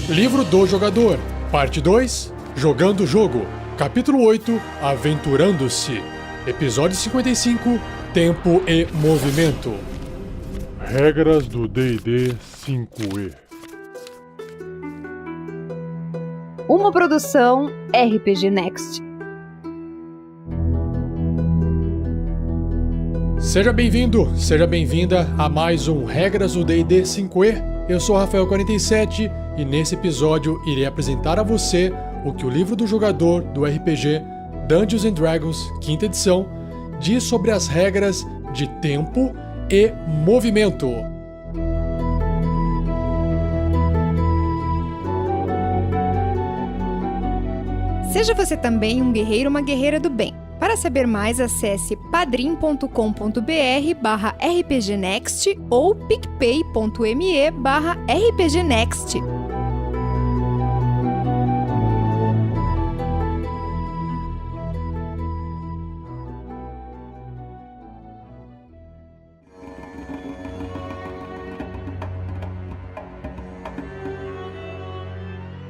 Livro do Jogador, Parte 2, Jogando o Jogo, Capítulo 8, Aventurando-se, Episódio 55, Tempo e Movimento. Regras do D&D 5e. Uma produção RPG Next. Seja bem-vindo, seja bem-vinda a mais um Regras do D&D 5e. Eu sou Rafael47 e nesse episódio irei apresentar a você o que o livro do jogador do RPG Dungeons & Dragons, 5ª edição, diz sobre as regras de tempo e movimento. Seja você também um guerreiro ou uma guerreira do bem. Para saber mais, acesse padrim.com.br/rpgnext ou picpay.me/rpgnext.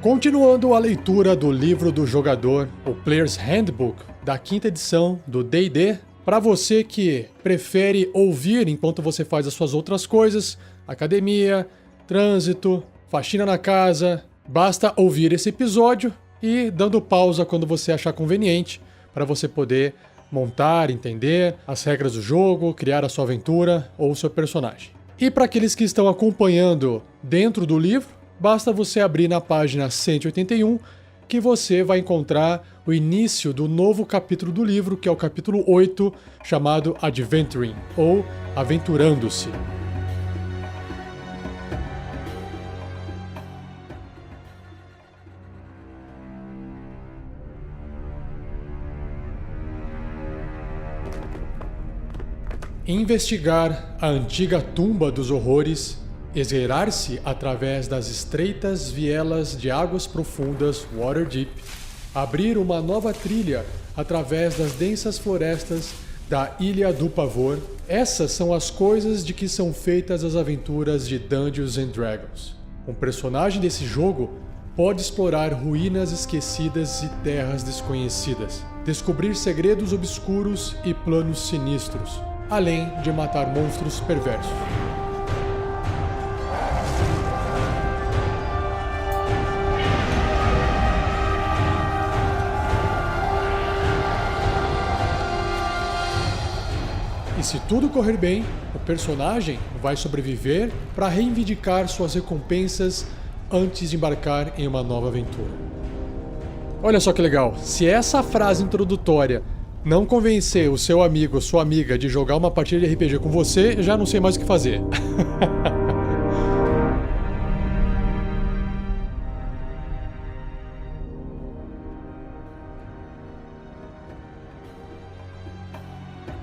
Continuando a leitura do livro do jogador, o Player's Handbook, da 5ª edição do D&D, para você que prefere ouvir enquanto você faz as suas outras coisas, academia, trânsito, faxina na casa, basta ouvir esse episódio e dando pausa quando você achar conveniente, para você poder montar, entender as regras do jogo, criar a sua aventura ou o seu personagem. E para aqueles que estão acompanhando dentro do livro, basta você abrir na página 181 que você vai encontrar o início do novo capítulo do livro, que é o capítulo 8, chamado Adventuring, ou Aventurando-se. Investigar a antiga tumba dos horrores, esgueirar-se através das estreitas vielas de águas profundas Waterdeep, abrir uma nova trilha através das densas florestas da Ilha do Pavor, essas são as coisas de que são feitas as aventuras de Dungeons & Dragons. Um personagem desse jogo pode explorar ruínas esquecidas e terras desconhecidas, descobrir segredos obscuros e planos sinistros, além de matar monstros perversos. E se tudo correr bem, o personagem vai sobreviver para reivindicar suas recompensas antes de embarcar em uma nova aventura. Olha só que legal, se essa frase introdutória não convencer o seu amigo ou sua amiga de jogar uma partida de RPG com você, eu já não sei mais o que fazer.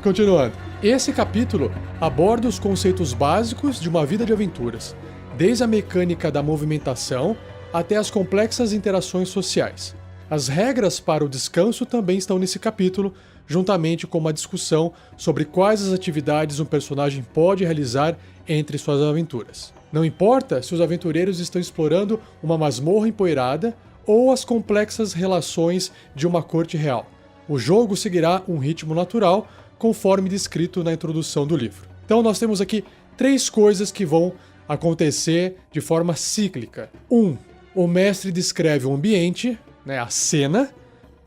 Continuando. Esse capítulo aborda os conceitos básicos de uma vida de aventuras, desde a mecânica da movimentação até as complexas interações sociais. As regras para o descanso também estão nesse capítulo, juntamente com uma discussão sobre quais as atividades um personagem pode realizar entre suas aventuras. Não importa se os aventureiros estão explorando uma masmorra empoeirada ou as complexas relações de uma corte real. O jogo seguirá um ritmo natural, conforme descrito na introdução do livro. Então nós temos aqui 3 coisas que vão acontecer de forma cíclica. 1. O mestre descreve o ambiente, a cena.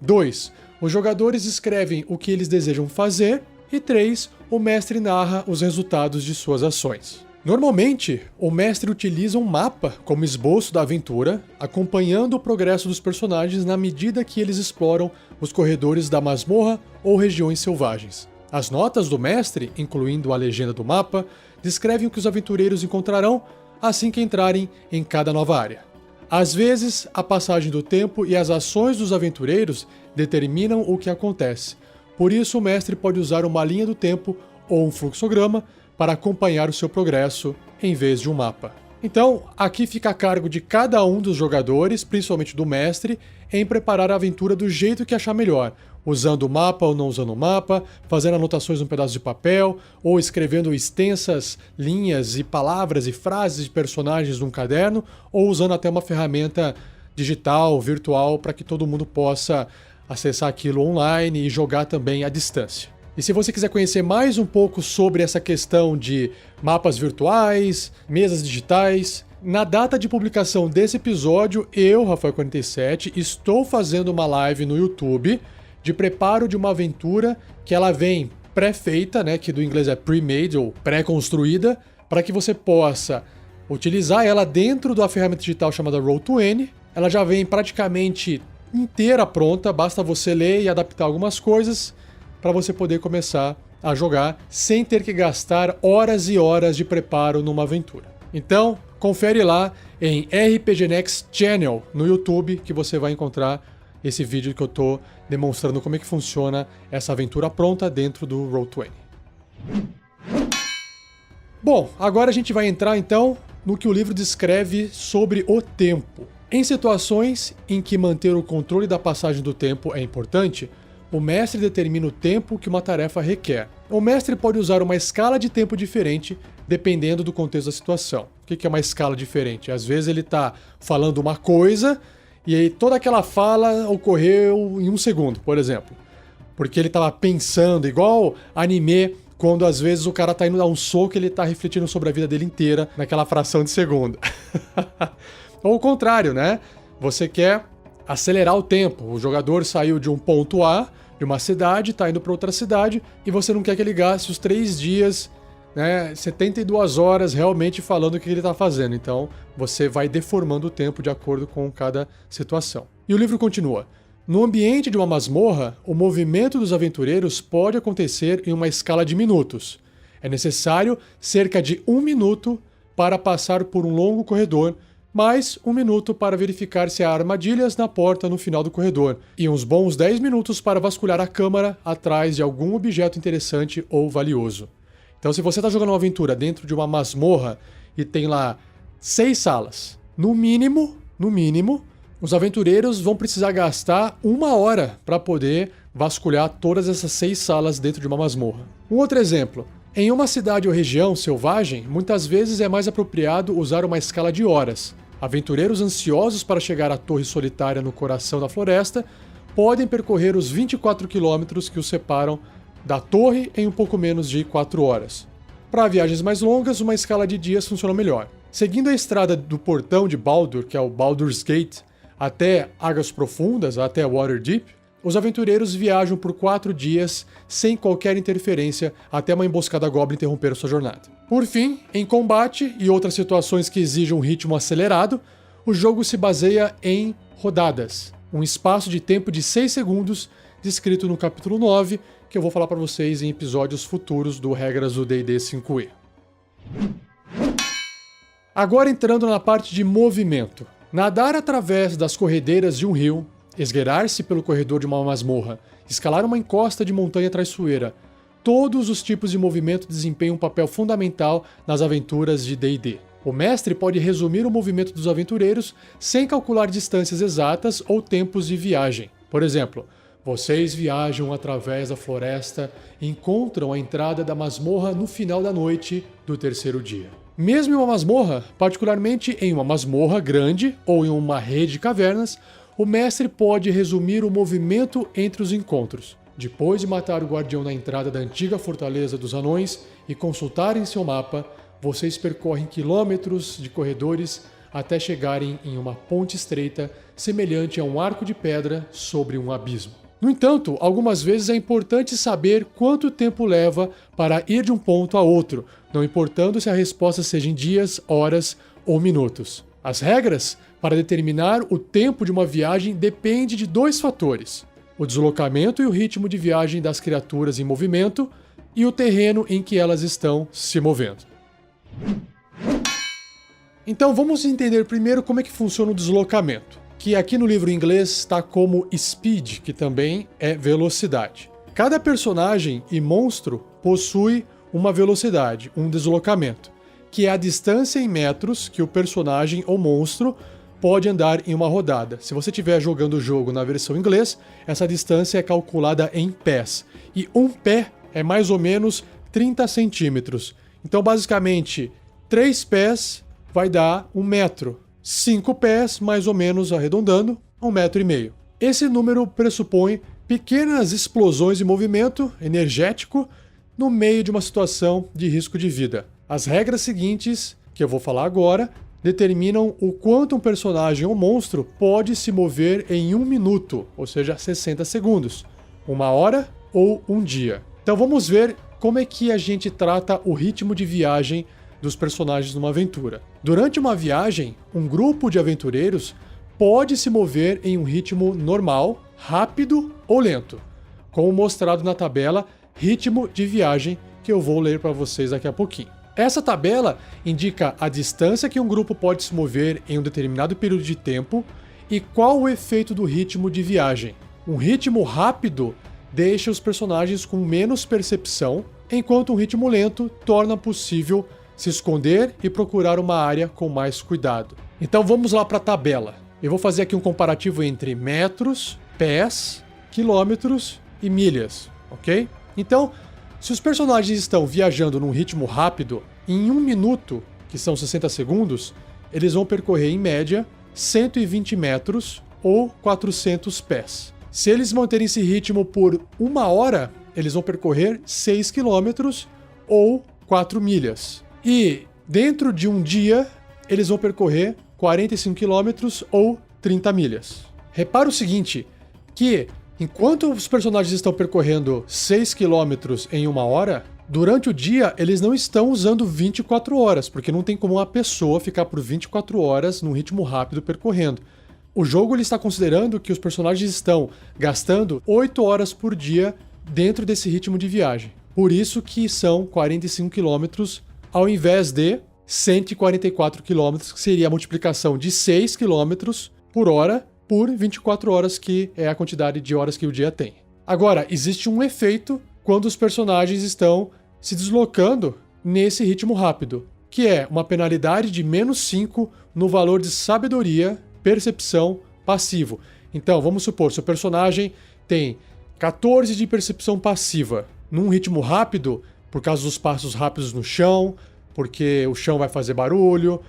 2. Os jogadores escrevem o que eles desejam fazer. E 3. O mestre narra os resultados de suas ações. Normalmente, o mestre utiliza um mapa como esboço da aventura, acompanhando o progresso dos personagens na medida que eles exploram os corredores da masmorra ou regiões selvagens. As notas do mestre, incluindo a legenda do mapa, descrevem o que os aventureiros encontrarão assim que entrarem em cada nova área. Às vezes, a passagem do tempo e as ações dos aventureiros determinam o que acontece. Por isso, o mestre pode usar uma linha do tempo ou um fluxograma para acompanhar o seu progresso em vez de um mapa. Então, aqui fica a cargo de cada um dos jogadores, principalmente do mestre, em preparar a aventura do jeito que achar melhor, usando o mapa ou não usando o mapa, fazendo anotações num pedaço de papel, ou escrevendo extensas linhas e palavras e frases de personagens num caderno, ou usando até uma ferramenta digital, virtual, para que todo mundo possa acessar aquilo online e jogar também à distância. E se você quiser conhecer mais um pouco sobre essa questão de mapas virtuais, mesas digitais, na data de publicação desse episódio, eu, Rafael47, estou fazendo uma live no YouTube de preparo de uma aventura que ela vem pré-feita, né, que do inglês é pre-made ou pré-construída, para que você possa utilizar ela dentro da ferramenta digital chamada Roll20. Ela já vem praticamente inteira pronta, basta você ler e adaptar algumas coisas para você poder começar a jogar sem ter que gastar horas e horas de preparo numa aventura. Então, confere lá em RPG Next Channel no YouTube que você vai encontrar esse vídeo que eu tô demonstrando como é que funciona essa aventura pronta dentro do Roll20. Bom, agora a gente vai entrar então no que o livro descreve sobre o tempo. Em situações em que manter o controle da passagem do tempo é importante, o mestre determina o tempo que uma tarefa requer. O mestre pode usar uma escala de tempo diferente dependendo do contexto da situação. O que é uma escala diferente? Às vezes ele está falando uma coisa e aí toda aquela fala ocorreu em 1 segundo, por exemplo. Porque ele estava pensando, igual anime, quando às vezes o cara tá indo dar um soco e ele tá refletindo sobre a vida dele inteira naquela fração de segundo. Ou o contrário, né? Você quer acelerar o tempo. O jogador saiu de um ponto A, de uma cidade, tá indo para outra cidade, e você não quer que ele gaste os 3 dias, né, 72 horas realmente falando o que ele tá fazendo. Então, você vai deformando o tempo de acordo com cada situação. E o livro continua. No ambiente de uma masmorra, o movimento dos aventureiros pode acontecer em uma escala de minutos. É necessário cerca de 1 minuto para passar por um longo corredor, mais 1 minuto para verificar se há armadilhas na porta no final do corredor, e uns bons 10 minutos para vasculhar a câmara atrás de algum objeto interessante ou valioso. Então, se você está jogando uma aventura dentro de uma masmorra e tem lá 6 salas, no mínimo, os aventureiros vão precisar gastar 1 hora para poder vasculhar todas essas 6 salas dentro de uma masmorra. Um outro exemplo. Em uma cidade ou região selvagem, muitas vezes é mais apropriado usar uma escala de horas. Aventureiros ansiosos para chegar à torre solitária no coração da floresta podem percorrer os 24 quilômetros que os separam da torre em um pouco menos de 4 horas. Para viagens mais longas, uma escala de dias funciona melhor. Seguindo a estrada do portão de Baldur, que é o Baldur's Gate, até Águas Profundas, até Waterdeep, os aventureiros viajam por 4 dias sem qualquer interferência até uma emboscada goblin interromper sua jornada. Por fim, em combate e outras situações que exigem um ritmo acelerado, o jogo se baseia em rodadas, um espaço de tempo de 6 segundos descrito no capítulo 9, que eu vou falar para vocês em episódios futuros do Regras do D&D 5e. Agora entrando na parte de movimento. Nadar através das corredeiras de um rio, esgueirar-se pelo corredor de uma masmorra, escalar uma encosta de montanha traiçoeira, todos os tipos de movimento desempenham um papel fundamental nas aventuras de D&D. O mestre pode resumir o movimento dos aventureiros sem calcular distâncias exatas ou tempos de viagem. Por exemplo, vocês viajam através da floresta e encontram a entrada da masmorra no final da noite do 3º dia. Mesmo em uma masmorra, particularmente em uma masmorra grande ou em uma rede de cavernas, o mestre pode resumir o movimento entre os encontros. Depois de matar o guardião na entrada da antiga fortaleza dos anões e consultarem seu mapa, vocês percorrem quilômetros de corredores até chegarem em uma ponte estreita semelhante a um arco de pedra sobre um abismo. No entanto, algumas vezes é importante saber quanto tempo leva para ir de um ponto a outro, não importando se a resposta seja em dias, horas ou minutos. As regras para determinar o tempo de uma viagem dependem de 2 fatores: o deslocamento e o ritmo de viagem das criaturas em movimento e o terreno em que elas estão se movendo. Então vamos entender primeiro como é que funciona o deslocamento, que aqui no livro em inglês está como speed, que também é velocidade. Cada personagem e monstro possui uma velocidade, um deslocamento, que é a distância em metros que o personagem ou monstro pode andar em uma rodada. Se você estiver jogando o jogo na versão inglês, essa distância é calculada em pés. E um pé é mais ou menos 30 centímetros. Então, basicamente, 3 pés vai dar 1 metro. 5 pés, mais ou menos arredondando, 1,5 metro. Esse número pressupõe pequenas explosões de movimento energético no meio de uma situação de risco de vida. As regras seguintes, que eu vou falar agora, determinam o quanto um personagem ou monstro pode se mover em 1 minuto, ou seja, 60 segundos, 1 hora ou 1 dia. Então vamos ver como é que a gente trata o ritmo de viagem dos personagens numa aventura. Durante uma viagem, um grupo de aventureiros pode se mover em um ritmo normal, rápido ou lento, como mostrado na tabela Ritmo de Viagem, que eu vou ler para vocês daqui a pouquinho. Essa tabela indica a distância que um grupo pode se mover em um determinado período de tempo e qual o efeito do ritmo de viagem. Um ritmo rápido deixa os personagens com menos percepção, enquanto um ritmo lento torna possível se esconder e procurar uma área com mais cuidado. Então vamos lá para a tabela. Eu vou fazer aqui um comparativo entre metros, pés, quilômetros e milhas, ok? Então, se os personagens estão viajando num ritmo rápido, em 1 minuto, que são 60 segundos, eles vão percorrer em média 120 metros ou 400 pés. Se eles manterem esse ritmo por 1 hora, eles vão percorrer 6 quilômetros ou 4 milhas. E dentro de um dia, eles vão percorrer 45 quilômetros ou 30 milhas. Repara o seguinte, que enquanto os personagens estão percorrendo 6 quilômetros em 1 hora, durante o dia eles não estão usando 24 horas, porque não tem como uma pessoa ficar por 24 horas num ritmo rápido percorrendo. O jogo ele está considerando que os personagens estão gastando 8 horas por dia dentro desse ritmo de viagem. Por isso que são 45 quilômetros ao invés de 144 quilômetros, que seria a multiplicação de 6 quilômetros por hora por 24 horas, que é a quantidade de horas que o dia tem. Agora, existe um efeito quando os personagens estão se deslocando nesse ritmo rápido, que é uma penalidade de -5 no valor de sabedoria, percepção, passivo. Então, vamos supor, seu personagem tem 14 de percepção passiva. Num ritmo rápido, por causa dos passos rápidos no chão, porque o chão vai fazer barulho,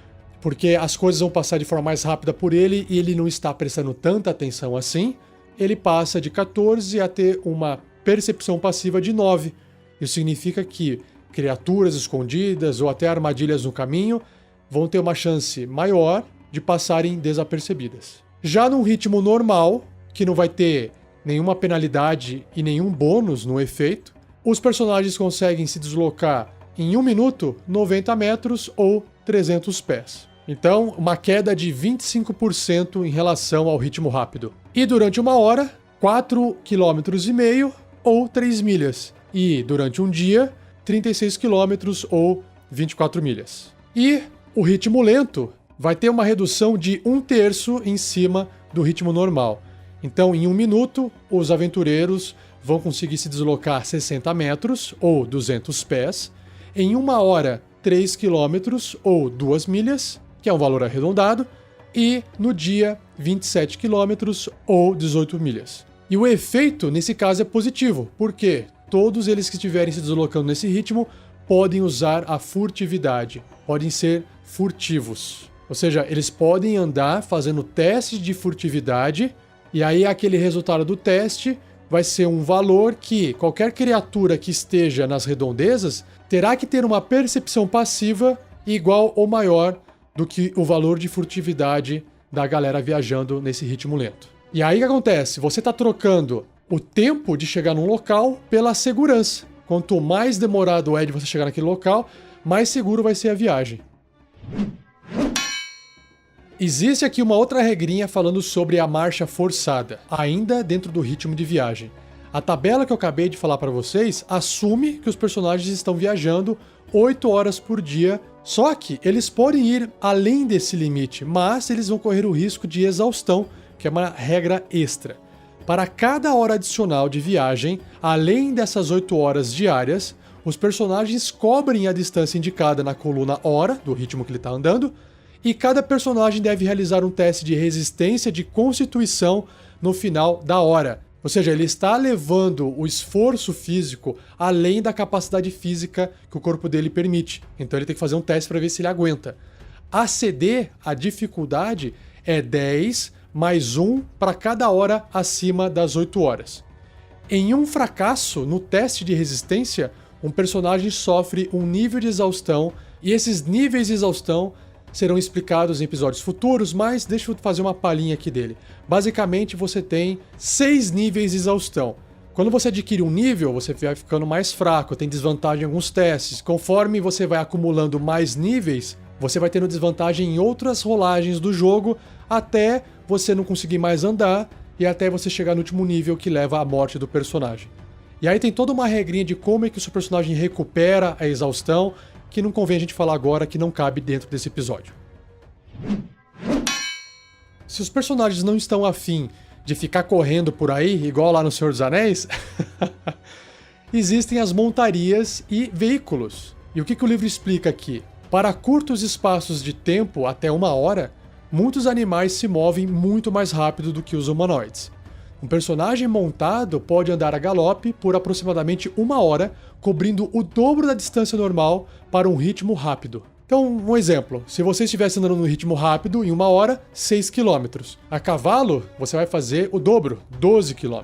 porque as coisas vão passar de forma mais rápida por ele e ele não está prestando tanta atenção assim, ele passa de 14 a ter uma percepção passiva de 9. Isso significa que criaturas escondidas ou até armadilhas no caminho vão ter uma chance maior de passarem desapercebidas. Já num ritmo normal, que não vai ter nenhuma penalidade e nenhum bônus no efeito, os personagens conseguem se deslocar em 1 minuto 90 metros ou 300 pés. Então, uma queda de 25% em relação ao ritmo rápido. E durante 1 hora, 4,5 km ou 3 milhas. E durante um dia, 36 km ou 24 milhas. E o ritmo lento vai ter uma redução de 1/3 em cima do ritmo normal. Então, em 1 minuto, os aventureiros vão conseguir se deslocar 60 metros ou 200 pés. Em 1 hora, 3 km ou 2 milhas, que é um valor arredondado, e no dia, 27 km ou 18 milhas. E o efeito, nesse caso, é positivo, porque todos eles que estiverem se deslocando nesse ritmo podem usar a furtividade, podem ser furtivos. Ou seja, eles podem andar fazendo testes de furtividade, e aí aquele resultado do teste vai ser um valor que qualquer criatura que esteja nas redondezas terá que ter uma percepção passiva igual ou maior do que o valor de furtividade da galera viajando nesse ritmo lento. E aí o que acontece? Você está trocando o tempo de chegar num local pela segurança. Quanto mais demorado é de você chegar naquele local, mais seguro vai ser a viagem. Existe aqui uma outra regrinha falando sobre a marcha forçada, ainda dentro do ritmo de viagem. A tabela que eu acabei de falar para vocês assume que os personagens estão viajando 8 horas por dia, só que eles podem ir além desse limite, mas eles vão correr o risco de exaustão, que é uma regra extra. Para cada hora adicional de viagem, além dessas 8 horas diárias, os personagens cobrem a distância indicada na coluna hora, do ritmo que ele está andando, E cada personagem deve realizar um teste de resistência de constituição no final da hora. Ou seja, ele está levando o esforço físico além da capacidade física que o corpo dele permite. Então ele tem que fazer um teste para ver se ele aguenta. A CD, a dificuldade, é 10 mais 1 para cada hora acima das 8 horas. Em um fracasso no teste de resistência, um personagem sofre um nível de exaustão, e esses níveis de exaustão serão explicados em episódios futuros, mas deixa eu fazer uma palhinha aqui dele. Basicamente, você tem 6 níveis de exaustão. Quando você adquire um nível, você vai ficando mais fraco, tem desvantagem em alguns testes. Conforme você vai acumulando mais níveis, você vai tendo desvantagem em outras rolagens do jogo, até você não conseguir mais andar e até você chegar no último nível que leva à morte do personagem. E aí tem toda uma regrinha de como é que o seu personagem recupera a exaustão, que não convém a gente falar agora, que não cabe dentro desse episódio. Se os personagens não estão afim de ficar correndo por aí, igual lá no Senhor dos Anéis, existem as montarias e veículos. E o que o livro explica aqui? Para curtos espaços de tempo, até 1 hora, muitos animais se movem muito mais rápido do que os humanoides. Um personagem montado pode andar a galope por aproximadamente 1 hora, cobrindo o dobro da distância normal para um ritmo rápido. Então, um exemplo, se você estivesse andando no ritmo rápido, em 1 hora, 6 km. A cavalo, você vai fazer o dobro, 12 km.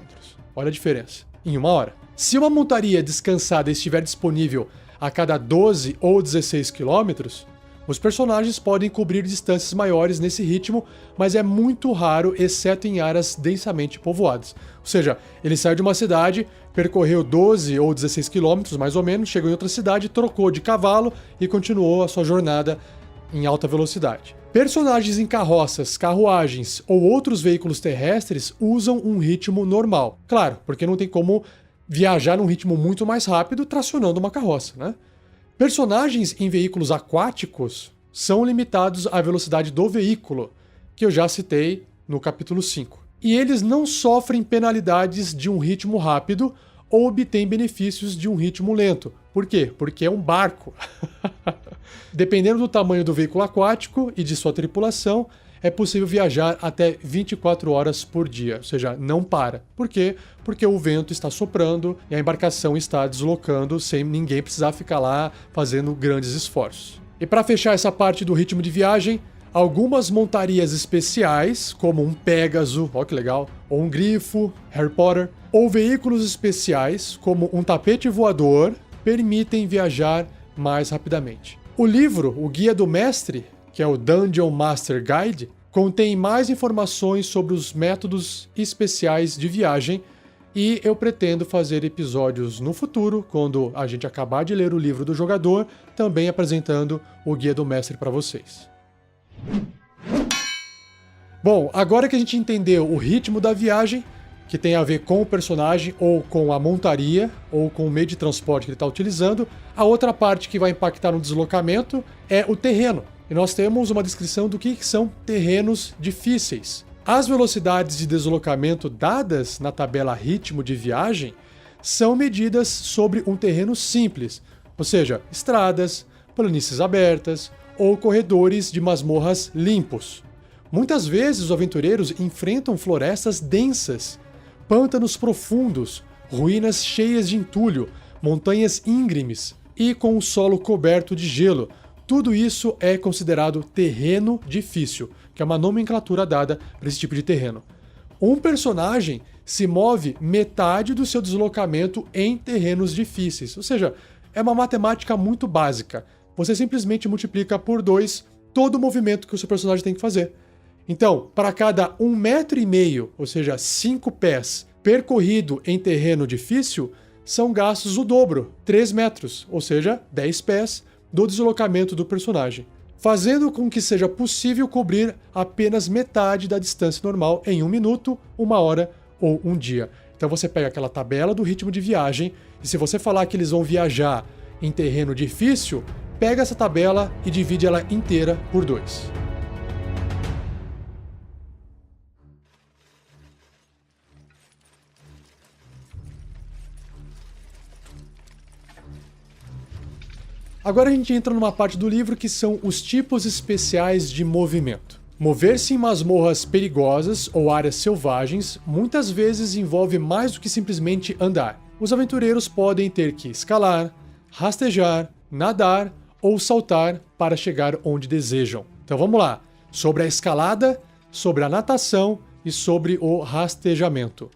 Olha a diferença, em 1 hora. Se uma montaria descansada estiver disponível a cada 12 ou 16 km, os personagens podem cobrir distâncias maiores nesse ritmo, mas é muito raro, exceto em áreas densamente povoadas. Ou seja, ele saiu de uma cidade, percorreu 12 ou 16 quilômetros, mais ou menos, chegou em outra cidade, trocou de cavalo e continuou a sua jornada em alta velocidade. Personagens em carroças, carruagens ou outros veículos terrestres usam um ritmo normal. Claro, porque não tem como viajar num ritmo muito mais rápido tracionando uma carroça, né? Personagens em veículos aquáticos são limitados à velocidade do veículo, que eu já citei no capítulo 5. E eles não sofrem penalidades de um ritmo rápido ou obtêm benefícios de um ritmo lento. Por quê? Porque é um barco. Dependendo do tamanho do veículo aquático e de sua tripulação, é possível viajar até 24 horas por dia, ou seja, não para. Por quê? Porque o vento está soprando e a embarcação está deslocando sem ninguém precisar ficar lá fazendo grandes esforços. E para fechar essa parte do ritmo de viagem, algumas montarias especiais, como um Pégaso, ó que legal, ou um Grifo, Harry Potter, ou veículos especiais, como um tapete voador, permitem viajar mais rapidamente. O livro, o Guia do Mestre, que é o Dungeon Master Guide, contém mais informações sobre os métodos especiais de viagem e eu pretendo fazer episódios no futuro, quando a gente acabar de ler o livro do jogador, também apresentando o Guia do Mestre para vocês. Bom, agora que a gente entendeu o ritmo da viagem, que tem a ver com o personagem, ou com a montaria, ou com o meio de transporte que ele está utilizando, a outra parte que vai impactar no deslocamento é o terreno. E nós temos uma descrição do que são terrenos difíceis. As velocidades de deslocamento dadas na tabela ritmo de viagem são medidas sobre um terreno simples, ou seja, estradas, planícies abertas ou corredores de masmorras limpos. Muitas vezes os aventureiros enfrentam florestas densas, pântanos profundos, ruínas cheias de entulho, montanhas íngremes e com o solo coberto de gelo. Tudo isso é considerado terreno difícil, que é uma nomenclatura dada para esse tipo de terreno. Um personagem se move metade do seu deslocamento em terrenos difíceis, ou seja, é uma matemática muito básica. Você simplesmente multiplica por 2 todo o movimento que o seu personagem tem que fazer. Então, para cada 1,5 metro, ou seja, 5 pés, percorrido em terreno difícil, são gastos o dobro, 3 metros, ou seja, 10 pés, do deslocamento do personagem, fazendo com que seja possível cobrir apenas metade da distância normal em 1 minuto, 1 hora ou 1 dia. Então você pega aquela tabela do ritmo de viagem, e se você falar que eles vão viajar em terreno difícil, pega essa tabela e divide ela inteira por 2. Agora a gente entra numa parte do livro que são os tipos especiais de movimento. Mover-se em masmorras perigosas ou áreas selvagens muitas vezes envolve mais do que simplesmente andar. Os aventureiros podem ter que escalar, rastejar, nadar ou saltar para chegar onde desejam. Então vamos lá, sobre a escalada, sobre a natação e sobre o rastejamento.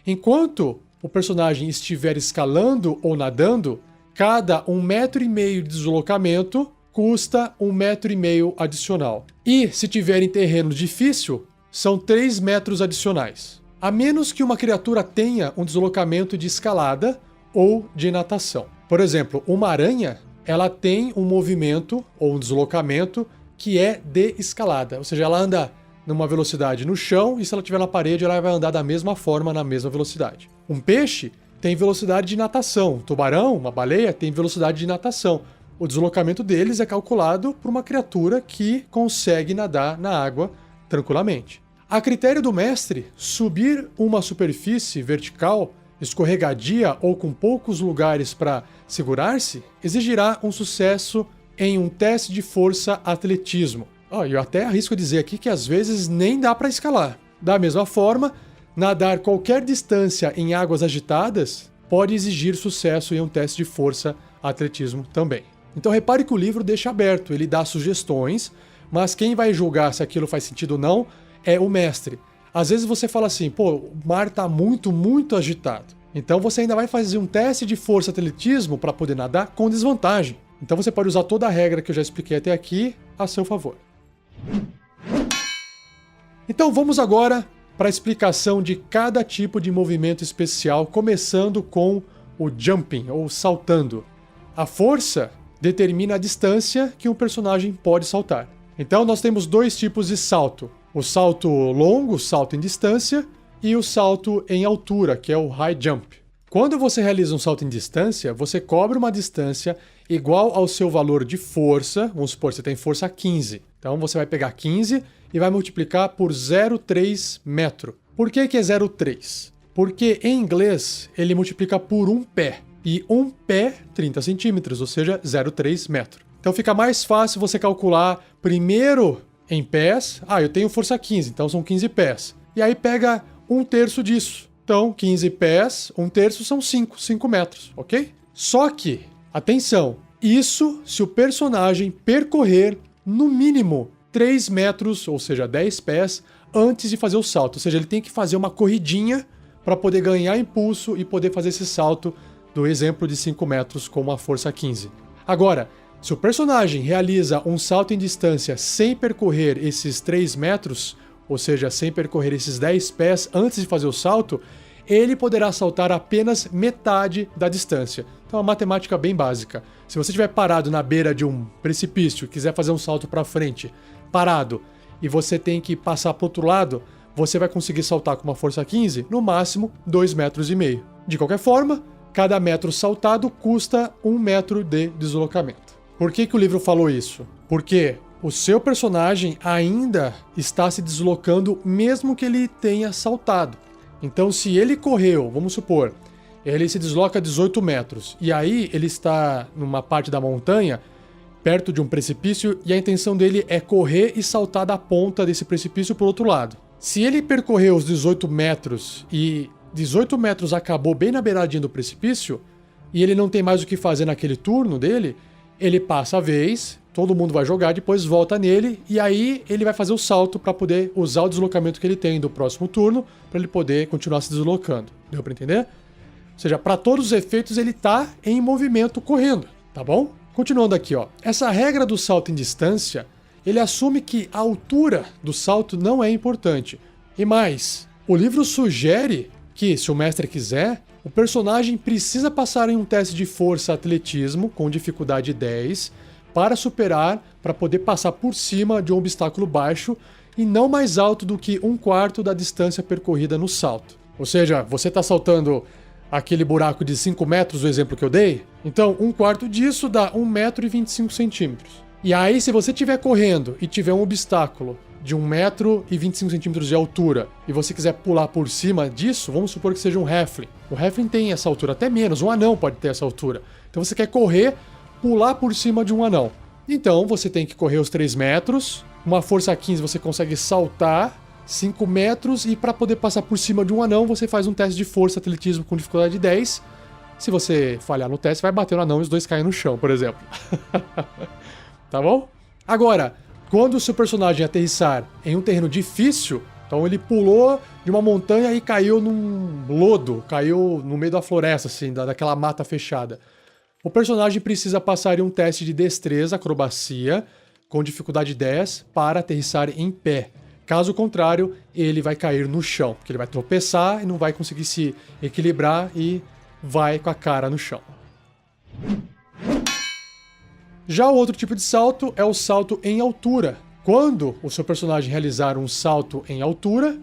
Enquanto o personagem estiver escalando ou nadando, cada 1,5 metro de deslocamento custa 1,5 metro adicional. E se tiver em terreno difícil, são 3 metros adicionais. A menos que uma criatura tenha um deslocamento de escalada ou de natação. Por exemplo, uma aranha, ela tem um movimento ou um deslocamento que é de escalada. Ou seja, ela anda numa velocidade no chão e se ela estiver na parede, ela vai andar da mesma forma, na mesma velocidade. Um peixe tem velocidade de natação. Um tubarão, uma baleia, tem velocidade de natação. O deslocamento deles é calculado por uma criatura que consegue nadar na água tranquilamente. A critério do mestre, subir uma superfície vertical, escorregadia ou com poucos lugares para segurar-se, exigirá um sucesso em um teste de força atletismo. Eu até arrisco dizer aqui que às vezes nem dá para escalar. Da mesma forma, nadar qualquer distância em águas agitadas pode exigir sucesso em um teste de força atletismo também. Então repare que o livro deixa aberto, ele dá sugestões, mas quem vai julgar se aquilo faz sentido ou não é o mestre. Às vezes você fala assim, o mar está muito agitado. Então você ainda vai fazer um teste de força atletismo para poder nadar com desvantagem. Então você pode usar toda a regra que eu já expliquei até aqui a seu favor. Então vamos agora para a explicação de cada tipo de movimento especial, começando com o jumping, ou saltando. A força determina a distância que um personagem pode saltar. Então nós temos 2 tipos de salto. O salto longo, o salto em distância, e o salto em altura, que é o high jump. Quando você realiza um salto em distância, você cobre uma distância igual ao seu valor de força. Vamos supor, você tem força 15. Então você vai pegar 15 e vai multiplicar por 0,3 metro. Por que é 0,3? Porque em inglês ele multiplica por 1 pé. E 1 pé, 30 centímetros, ou seja, 0,3 metro. Então fica mais fácil você calcular primeiro em pés. Eu tenho força 15, então são 15 pés. E aí pega 1/3 disso. Então 15 pés, 1/3 são 5 metros, ok? Só que, atenção, isso se o personagem percorrer no mínimo 3 metros, ou seja, 10 pés, antes de fazer o salto. Ou seja, ele tem que fazer uma corridinha para poder ganhar impulso e poder fazer esse salto do exemplo de 5 metros com uma força 15. Agora, se o personagem realiza um salto em distância sem percorrer esses 3 metros, ou seja, sem percorrer esses 10 pés antes de fazer o salto, ele poderá saltar apenas metade da distância. Então, é uma matemática bem básica. Se você estiver parado na beira de um precipício, quiser fazer um salto para frente, parado, e você tem que passar para o outro lado, você vai conseguir saltar com uma força 15, no máximo 2,5 metros. De qualquer forma, cada metro saltado custa 1 metro de deslocamento. Por que o livro falou isso? Porque o seu personagem ainda está se deslocando mesmo que ele tenha saltado. Então, se ele correu, vamos supor, ele se desloca 18 metros, e aí ele está numa parte da montanha, perto de um precipício, e a intenção dele é correr e saltar da ponta desse precipício para o outro lado. Se ele percorreu os 18 metros e 18 metros acabou bem na beiradinha do precipício, e ele não tem mais o que fazer naquele turno dele, ele passa a vez, todo mundo vai jogar, depois volta nele, e aí ele vai fazer o salto para poder usar o deslocamento que ele tem do próximo turno, para ele poder continuar se deslocando. Deu para entender? Ou seja, para todos os efeitos ele está em movimento correndo, tá bom? Continuando aqui, essa regra do salto em distância, ele assume que a altura do salto não é importante. E mais, o livro sugere que, se o mestre quiser, o personagem precisa passar em um teste de força atletismo com dificuldade 10 para superar, para poder passar por cima de um obstáculo baixo e não mais alto do que 1/4 da distância percorrida no salto. Ou seja, você está saltando aquele buraco de 5 metros, o exemplo que eu dei? Então, 1/4 disso dá 1,25 m. E aí, se você estiver correndo e tiver um obstáculo de 1,25 m de altura e você quiser pular por cima disso, vamos supor que seja um halfling. O halfling tem essa altura, até menos, um anão pode ter essa altura. Então você quer correr, pular por cima de um anão. Então você tem que correr os 3 metros, uma força 15 você consegue saltar 5 metros e para poder passar por cima de um anão você faz um teste de força atletismo com dificuldade 10. Se você falhar no teste, vai bater no anão e os dois caem no chão, por exemplo. Tá bom? Agora, quando o seu personagem aterrissar em um terreno difícil, então ele pulou de uma montanha e caiu num lodo, caiu no meio da floresta, assim, daquela mata fechada. O personagem precisa passar em um teste de destreza, acrobacia, com dificuldade 10, para aterrissar em pé. Caso contrário, ele vai cair no chão, porque ele vai tropeçar e não vai conseguir se equilibrar e vai com a cara no chão. Já o outro tipo de salto é o salto em altura. Quando o seu personagem realizar um salto em altura,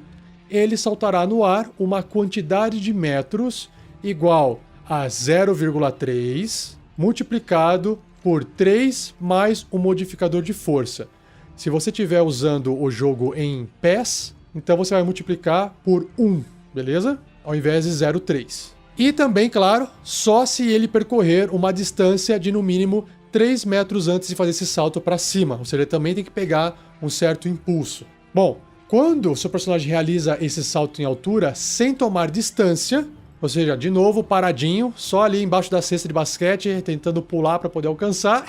ele saltará no ar uma quantidade de metros igual a 0,3 multiplicado por 3 mais o modificador de força. Se você estiver usando o jogo em pés, então você vai multiplicar por 1, beleza? Ao invés de 0,3. E também, claro, só se ele percorrer uma distância de no mínimo 3 metros antes de fazer esse salto para cima, ou seja, ele também tem que pegar um certo impulso. Bom, quando o seu personagem realiza esse salto em altura sem tomar distância, ou seja, de novo paradinho, só ali embaixo da cesta de basquete, tentando pular para poder alcançar,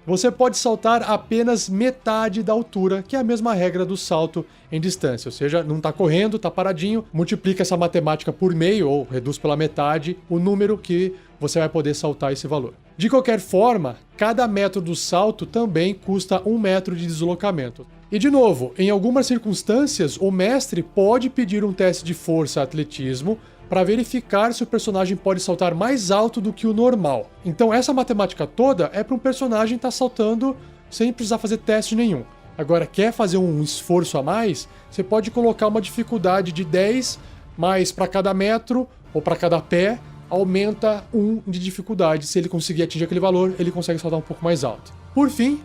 você pode saltar apenas metade da altura, que é a mesma regra do salto em distância. Ou seja, não está correndo, está paradinho, multiplica essa matemática por meio, ou reduz pela metade, o número que você vai poder saltar esse valor. De qualquer forma, cada metro do salto também custa 1 metro de deslocamento. E de novo, em algumas circunstâncias, o mestre pode pedir um teste de força atletismo para verificar se o personagem pode saltar mais alto do que o normal. Então essa matemática toda é para um personagem estar saltando sem precisar fazer teste nenhum. Agora, quer fazer um esforço a mais? Você pode colocar uma dificuldade de 10, mas para cada metro ou para cada pé, aumenta 1 de dificuldade. Se ele conseguir atingir aquele valor, ele consegue saltar um pouco mais alto. Por fim,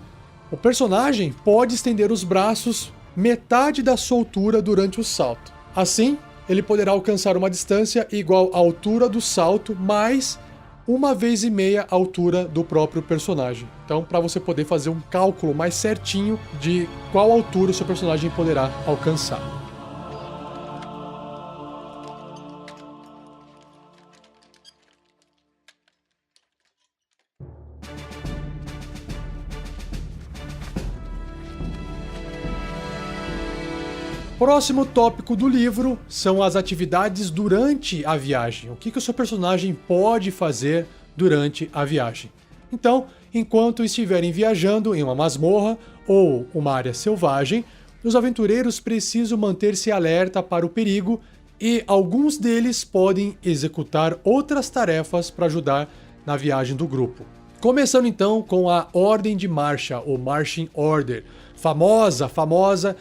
o personagem pode estender os braços metade da sua altura durante o salto. Assim, ele poderá alcançar uma distância igual à altura do salto mais 1,5 vezes a altura do próprio personagem. Então, para você poder fazer um cálculo mais certinho de qual altura o seu personagem poderá alcançar. Próximo tópico do livro são as atividades durante a viagem. O que o seu personagem pode fazer durante a viagem. Então, enquanto estiverem viajando em uma masmorra ou uma área selvagem, os aventureiros precisam manter-se alerta para o perigo e alguns deles podem executar outras tarefas para ajudar na viagem do grupo. Começando então com a Ordem de Marcha, ou Marching Order, famosa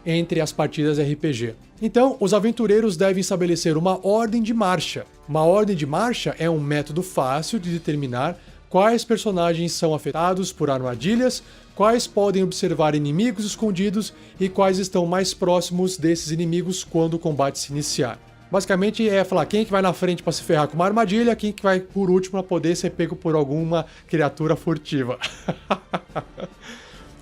entre as partidas RPG. Então, os aventureiros devem estabelecer uma ordem de marcha. Uma ordem de marcha é um método fácil de determinar quais personagens são afetados por armadilhas, quais podem observar inimigos escondidos e quais estão mais próximos desses inimigos quando o combate se iniciar. Basicamente é falar quem que vai na frente para se ferrar com uma armadilha, quem que vai por último para poder ser pego por alguma criatura furtiva.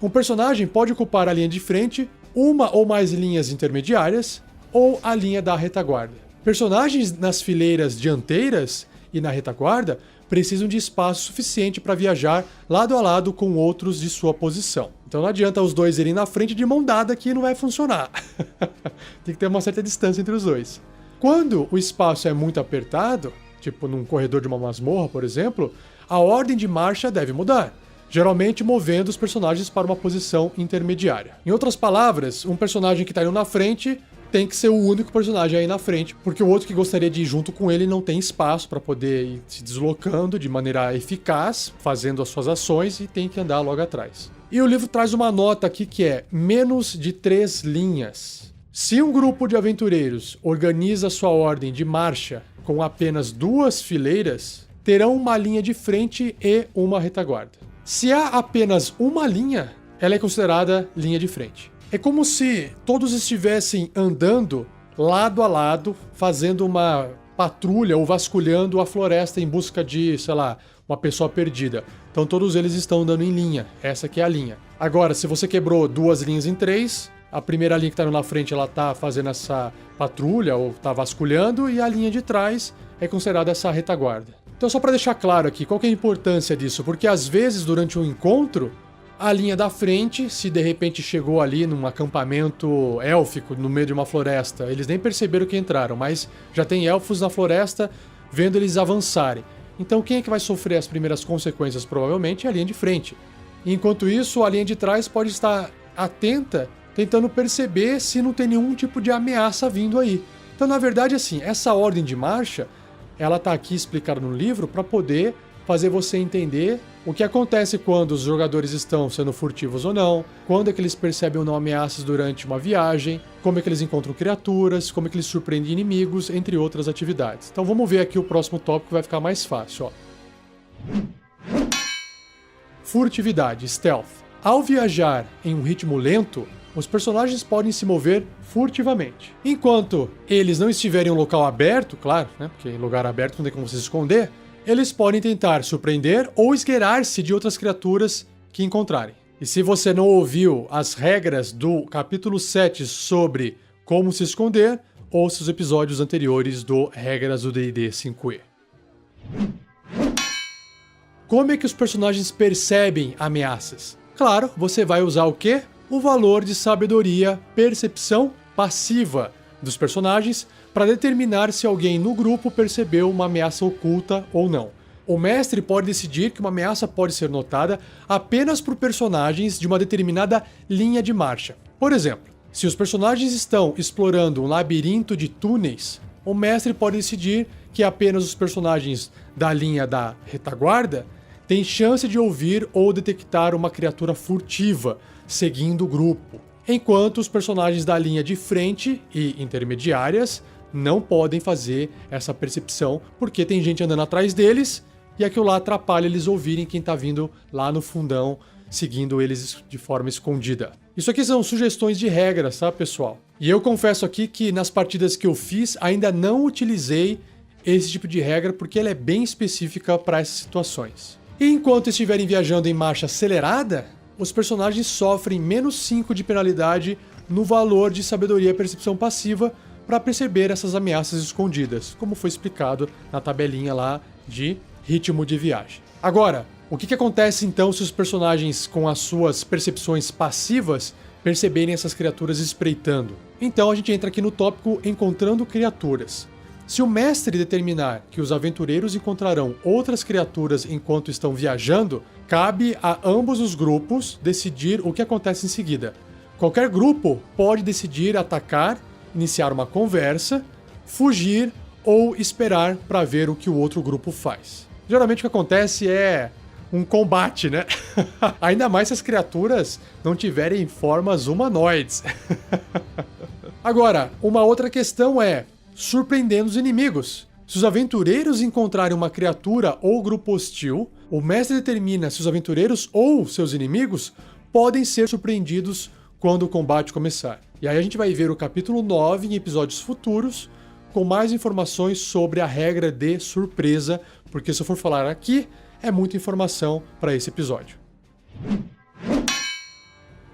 Um personagem pode ocupar a linha de frente, uma ou mais linhas intermediárias, ou a linha da retaguarda. Personagens nas fileiras dianteiras e na retaguarda precisam de espaço suficiente para viajar lado a lado com outros de sua posição. Então não adianta os dois irem na frente de mão dada que não vai funcionar. Tem que ter uma certa distância entre os dois. Quando o espaço é muito apertado, tipo num corredor de uma masmorra, por exemplo, a ordem de marcha deve mudar, geralmente movendo os personagens para uma posição intermediária. Em outras palavras, um personagem que está indo na frente tem que ser o único personagem aí na frente, porque o outro que gostaria de ir junto com ele não tem espaço para poder ir se deslocando de maneira eficaz, fazendo as suas ações e tem que andar logo atrás. E o livro traz uma nota aqui que é menos de 3 linhas. Se um grupo de aventureiros organiza sua ordem de marcha com apenas 2 fileiras, terão uma linha de frente e uma retaguarda. Se há apenas uma linha, ela é considerada linha de frente. É como se todos estivessem andando lado a lado, fazendo uma patrulha ou vasculhando a floresta em busca de, sei lá, uma pessoa perdida. Então todos eles estão andando em linha. Essa aqui é a linha. Agora, se você quebrou 2 linhas em 3, a primeira linha que está na frente, ela tá fazendo essa patrulha ou tá vasculhando, e a linha de trás é considerada essa retaguarda. Então, só para deixar claro aqui, qual que é a importância disso? Porque às vezes, durante um encontro, a linha da frente, se de repente chegou ali num acampamento élfico no meio de uma floresta, eles nem perceberam que entraram, mas já tem elfos na floresta vendo eles avançarem. Então quem é que vai sofrer as primeiras consequências? Provavelmente é a linha de frente. Enquanto isso, a linha de trás pode estar atenta, tentando perceber se não tem nenhum tipo de ameaça vindo aí. Então, na verdade, assim, essa ordem de marcha, ela tá aqui explicada no livro para poder fazer você entender o que acontece quando os jogadores estão sendo furtivos ou não, quando é que eles percebem ou não ameaças durante uma viagem, como é que eles encontram criaturas, como é que eles surpreendem inimigos, entre outras atividades. Então vamos ver aqui o próximo tópico que vai ficar mais fácil, ó. Furtividade, stealth. Ao viajar em um ritmo lento, os personagens podem se mover furtivamente. Enquanto eles não estiverem em um local aberto, claro, né, porque em lugar aberto não tem como se esconder, eles podem tentar surpreender ou esgueirar-se de outras criaturas que encontrarem. E se você não ouviu as regras do capítulo 7 sobre como se esconder, ouça os episódios anteriores do Regras do D&D 5e. Como é que os personagens percebem ameaças? Claro, você vai usar o quê? O valor de sabedoria, percepção passiva dos personagens para determinar se alguém no grupo percebeu uma ameaça oculta ou não. O mestre pode decidir que uma ameaça pode ser notada apenas por personagens de uma determinada linha de marcha. Por exemplo, se os personagens estão explorando um labirinto de túneis, o mestre pode decidir que apenas os personagens da linha da retaguarda têm chance de ouvir ou detectar uma criatura furtiva seguindo o grupo, enquanto os personagens da linha de frente e intermediárias não podem fazer essa percepção, porque tem gente andando atrás deles e aquilo lá atrapalha eles ouvirem quem tá vindo lá no fundão, seguindo eles de forma escondida. Isso aqui são sugestões de regras, tá, pessoal? E eu confesso aqui que nas partidas que eu fiz ainda não utilizei esse tipo de regra porque ela é bem específica para essas situações. E enquanto estiverem viajando em marcha acelerada, os personagens sofrem menos 5 de penalidade no valor de sabedoria e percepção passiva para perceber essas ameaças escondidas, como foi explicado na tabelinha lá de ritmo de viagem. Agora, o que acontece então se os personagens com as suas percepções passivas perceberem essas criaturas espreitando? Então a gente entra aqui no tópico encontrando criaturas. Se o mestre determinar que os aventureiros encontrarão outras criaturas enquanto estão viajando, cabe a ambos os grupos decidir o que acontece em seguida. Qualquer grupo pode decidir atacar, iniciar uma conversa, fugir ou esperar para ver o que o outro grupo faz. Geralmente o que acontece é um combate, né? Ainda mais se as criaturas não tiverem formas humanoides. Agora, uma outra questão é surpreendendo os inimigos. Se os aventureiros encontrarem uma criatura ou grupo hostil, o mestre determina se os aventureiros ou seus inimigos podem ser surpreendidos quando o combate começar. E aí a gente vai ver o capítulo 9 em episódios futuros, com mais informações sobre a regra de surpresa, porque se eu for falar aqui, é muita informação para esse episódio.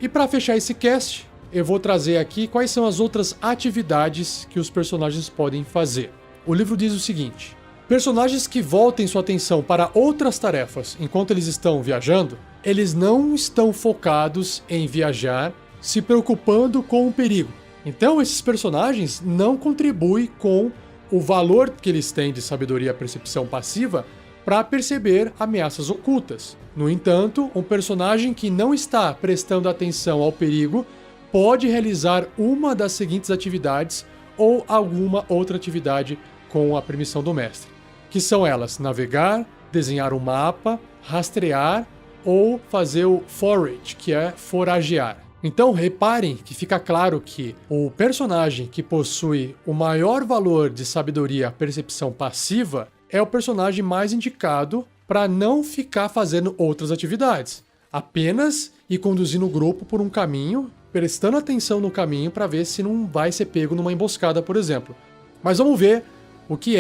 E para fechar esse cast, eu vou trazer aqui quais são as outras atividades que os personagens podem fazer. O livro diz o seguinte: personagens que voltem sua atenção para outras tarefas enquanto eles estão viajando, eles não estão focados em viajar, se preocupando com o perigo. Então esses personagens não contribuem com o valor que eles têm de sabedoria e percepção passiva para perceber ameaças ocultas. No entanto, um personagem que não está prestando atenção ao perigo pode realizar uma das seguintes atividades ou alguma outra atividade com a permissão do mestre, que são elas: navegar, desenhar um mapa, rastrear ou fazer o forage, que é foragear. Então reparem que fica claro que o personagem que possui o maior valor de sabedoria e percepção passiva é o personagem mais indicado para não ficar fazendo outras atividades, apenas ir conduzindo o grupo por um caminho, prestando atenção no caminho para ver se não vai ser pego numa emboscada, por exemplo. Mas vamos ver o que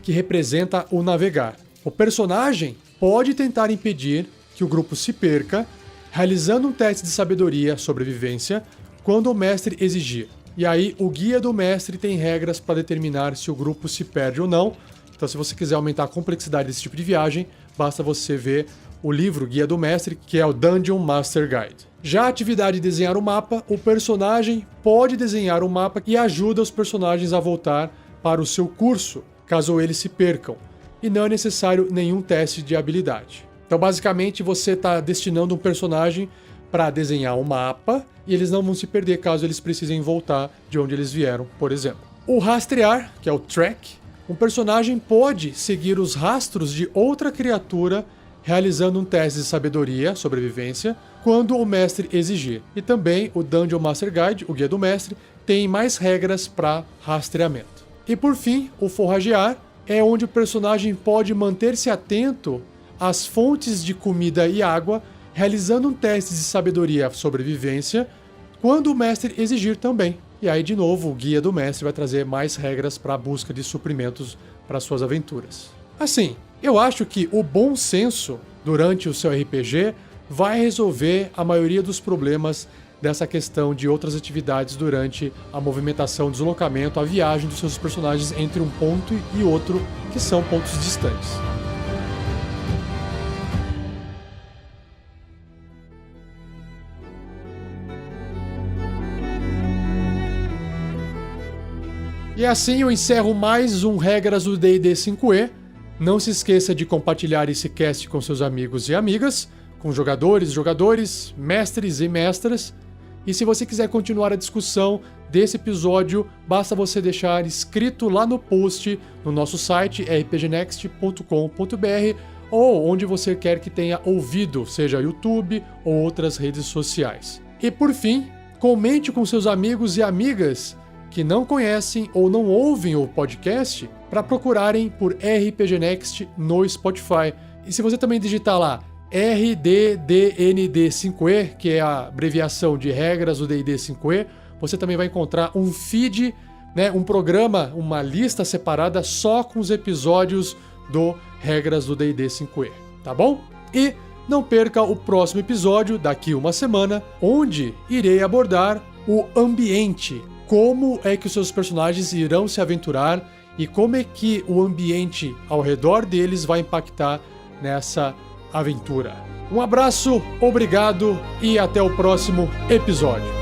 representa o navegar. O personagem pode tentar impedir que o grupo se perca, realizando um teste de sabedoria, sobrevivência, quando o mestre exigir. E aí, o guia do mestre tem regras para determinar se o grupo se perde ou não. Então, se você quiser aumentar a complexidade desse tipo de viagem, basta você ver o livro Guia do Mestre, que é o Dungeon Master Guide. Já a atividade de desenhar o mapa, o personagem pode desenhar o mapa e ajuda os personagens a voltar para o seu curso, caso eles se percam. E não é necessário nenhum teste de habilidade. Então, basicamente, você está destinando um personagem para desenhar um mapa e eles não vão se perder caso eles precisem voltar de onde eles vieram, por exemplo. O rastrear, que é o track, um personagem pode seguir os rastros de outra criatura realizando um teste de sabedoria, sobrevivência, quando o mestre exigir. E também o Dungeon Master Guide, o Guia do Mestre, tem mais regras para rastreamento. E por fim, o forragear é onde o personagem pode manter-se atento às fontes de comida e água, realizando um teste de sabedoria, sobrevivência, quando o mestre exigir também. E aí, de novo, o Guia do Mestre vai trazer mais regras para a busca de suprimentos para suas aventuras. Assim, eu acho que o bom senso durante o seu RPG vai resolver a maioria dos problemas dessa questão de outras atividades durante a movimentação, deslocamento, a viagem dos seus personagens entre um ponto e outro, que são pontos distantes. E assim eu encerro mais um Regras do D&D 5e. Não se esqueça de compartilhar esse cast com seus amigos e amigas, com jogadores, mestres e mestras. E se você quiser continuar a discussão desse episódio, basta você deixar escrito lá no post no nosso site rpgnext.com.br ou onde você quer que tenha ouvido, seja YouTube ou outras redes sociais. E por fim, comente com seus amigos e amigas que não conhecem ou não ouvem o podcast para procurarem por RPG Next no Spotify. E se você também digitar lá RDDND5e, que é a abreviação de Regras do D&D 5e, você também vai encontrar um feed, né, um programa, uma lista separada só com os episódios do Regras do D&D 5e, tá bom? E não perca o próximo episódio, daqui uma semana, onde irei abordar o ambiente. Como é que os seus personagens irão se aventurar e como é que o ambiente ao redor deles vai impactar nessa aventura. Um abraço, obrigado e até o próximo episódio.